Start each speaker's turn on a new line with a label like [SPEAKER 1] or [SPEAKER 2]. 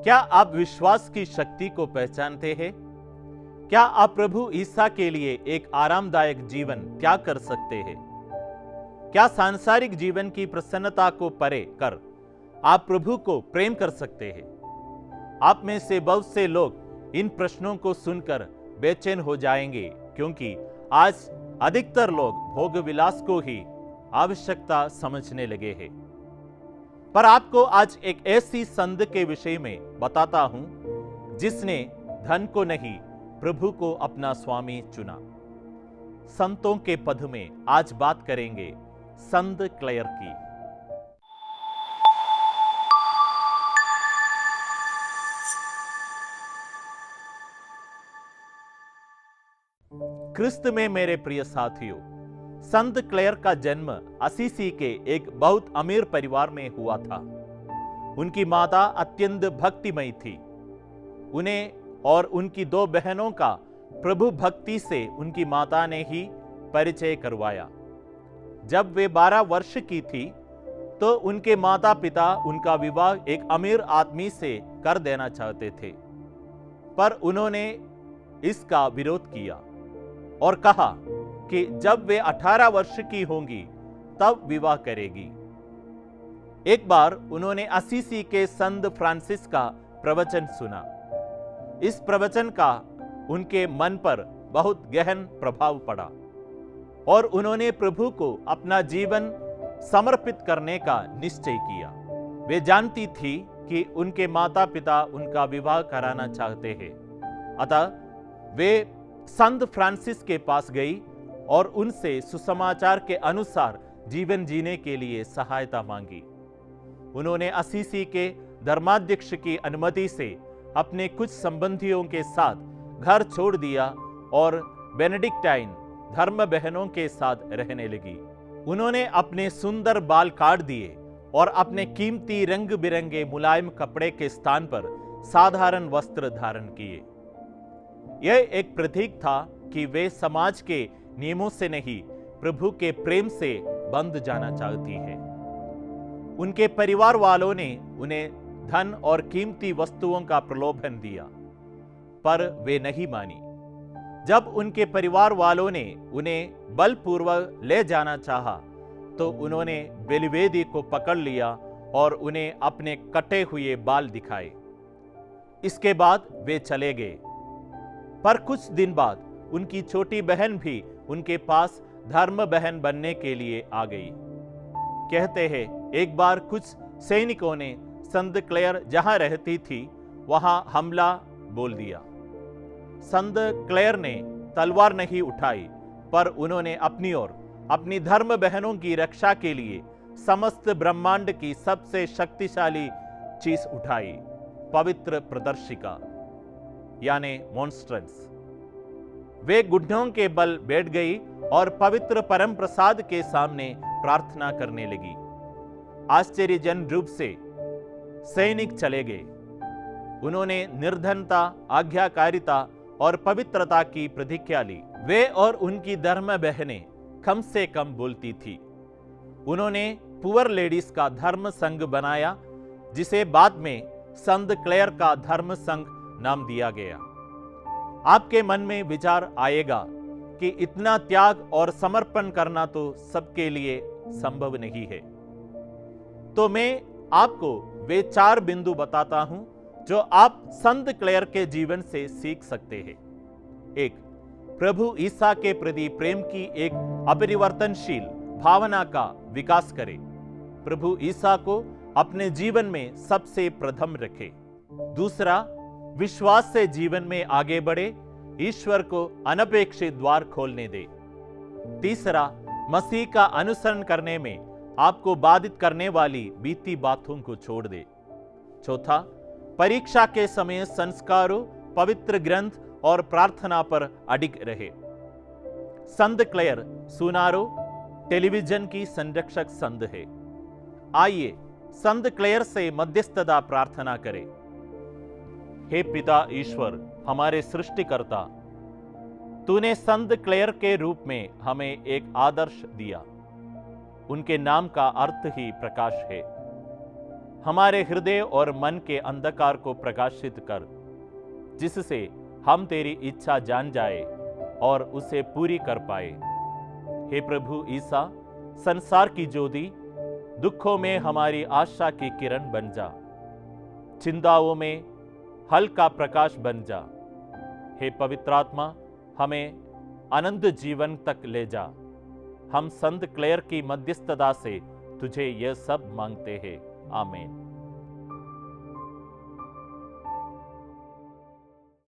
[SPEAKER 1] क्या आप विश्वास की शक्ति को पहचानते हैं? क्या आप प्रभु ईसा के लिए एक आरामदायक जीवन त्याग कर सकते हैं? क्या सांसारिक जीवन की प्रसन्नता को परे कर आप प्रभु को प्रेम कर सकते हैं? आप में से बहुत से लोग इन प्रश्नों को सुनकर बेचैन हो जाएंगे, क्योंकि आज अधिकतर लोग भोग विलास को ही आवश्यकता समझने लगे हैं। पर आपको आज एक ऐसी संत के विषय में बताता हूं जिसने धन को नहीं प्रभु को अपना स्वामी चुना। संतों के पद में आज बात करेंगे संत क्लेयर की। क्रिस्त में मेरे प्रिय साथियों, संत क्लेयर का जन्म असीसी के एक बहुत अमीर परिवार में हुआ था। उनकी माता अत्यंत भक्तिमयी थी। उन्हें और उनकी दो बहनों का प्रभु भक्ति से उनकी माता ने ही परिचय करवाया। जब वे 12 वर्ष की थी तो उनके माता पिता उनका विवाह एक अमीर आदमी से कर देना चाहते थे, पर उन्होंने इसका विरोध किया और कहा कि जब वे 18 वर्ष की होंगी तब विवाह करेगी। एक बार उन्होंने असीसी के संत फ्रांसिस का प्रवचन सुना। इस प्रवचन का उनके मन पर बहुत गहन प्रभाव पड़ा और उन्होंने प्रभु को अपना जीवन समर्पित करने का निश्चय किया। वे जानती थी कि उनके माता पिता उनका विवाह कराना चाहते हैं, अतः वे संत फ्रांसिस के पास गई और उनसे सुसमाचार के अनुसार जीवन जीने के लिए सहायता मांगी। उन्होंने असीसी के धर्माध्यक्ष की अनुमति से अपने कुछ संबंधियों के साथ घर छोड़ दिया और बेनेडिक्टाइन धर्म बहनों के साथ रहने लगी। उन्होंने अपने सुंदर बाल काट दिए और अपने कीमती रंग बिरंगे मुलायम कपड़े के स्थान पर साधारण वस्त्र धारण किए। यह एक प्रतीक था कि वे समाज के नियमों से नहीं, प्रभु के प्रेम से बंध जाना चाहती है। उनके परिवार वालों ने उन्हें धन और कीमती वस्तुओं का प्रलोभन दिया, पर वे नहीं मानी। जब उनके परिवार वालों ने उन्हें बलपूर्वक ले जाना चाहा, तो उन्होंने बेलिवेदी को पकड़ लिया और उन्हें अपने कटे हुए बाल दिखाए। इसके बाद वे चले गए। पर कुछ दिन बाद उनकी छोटी बहन भी उनके पास धर्म बहन बनने के लिए आ गई। कहते हैं एक बार कुछ सैनिकों ने संत क्लेयर जहां रहती थी वहां हमला बोल दिया। संत क्लेयर ने तलवार नहीं उठाई, पर उन्होंने अपनी और अपनी धर्म बहनों की रक्षा के लिए समस्त ब्रह्मांड की सबसे शक्तिशाली चीज उठाई, पवित्र प्रदर्शिका यानी मॉन्स्ट्रेंस। वे घुटनों के बल बैठ गई और पवित्र परम प्रसाद के सामने प्रार्थना करने लगी। आश्चर्यजनक रूप से सैनिक चले गए। उन्होंने निर्धनता, आज्ञाकारिता और पवित्रता की प्रतिज्ञा ली। वे और उनकी धर्म बहनें कम से कम बोलती थी। उन्होंने पुअर लेडीज का धर्म संघ बनाया, जिसे बाद में संत क्लेयर का धर्म संघ नाम दिया गया। आपके मन में विचार आएगा कि इतना त्याग और समर्पण करना तो सबके लिए संभव नहीं है। तो मैं आपको वे 4 बिंदु बताता हूं जो आप संत क्लेयर के जीवन से सीख सकते हैं। 1. प्रभु ईसा के प्रति प्रेम की एक अपरिवर्तनशील भावना का विकास करें। प्रभु ईसा को अपने जीवन में सबसे प्रथम रखें। 2. विश्वास से जीवन में आगे बढ़े, ईश्वर को अनपेक्षित द्वार खोलने दे। 3. मसीह का अनुसरण करने में आपको बाधित करने वाली बीती बातों को छोड़ दे। 4. परीक्षा के समय संस्कारों, पवित्र ग्रंथ और प्रार्थना पर अडिग रहे। संत क्लेयर सुनारो टेलीविजन की संरक्षक संत है। आइए संत क्लेयर से मध्यस्थता प्रार्थना करें। हे पिता ईश्वर, हमारे सृष्टिकर्ता, तूने संत क्लेयर के रूप में हमें एक आदर्श दिया। उनके नाम का अर्थ ही प्रकाश है। हमारे हृदय और मन के अंधकार को प्रकाशित कर, जिससे हम तेरी इच्छा जान जाए और उसे पूरी कर पाए। हे प्रभु ईसा, संसार की ज्योति, दुखों में हमारी आशा की किरण बन जा, चिंताओं में हल का प्रकाश बन जा। हे पवित्र आत्मा, हमें अनंत जीवन तक ले जा। हम संत क्लेयर की मध्यस्थता से तुझे यह सब मांगते हैं। आमीन।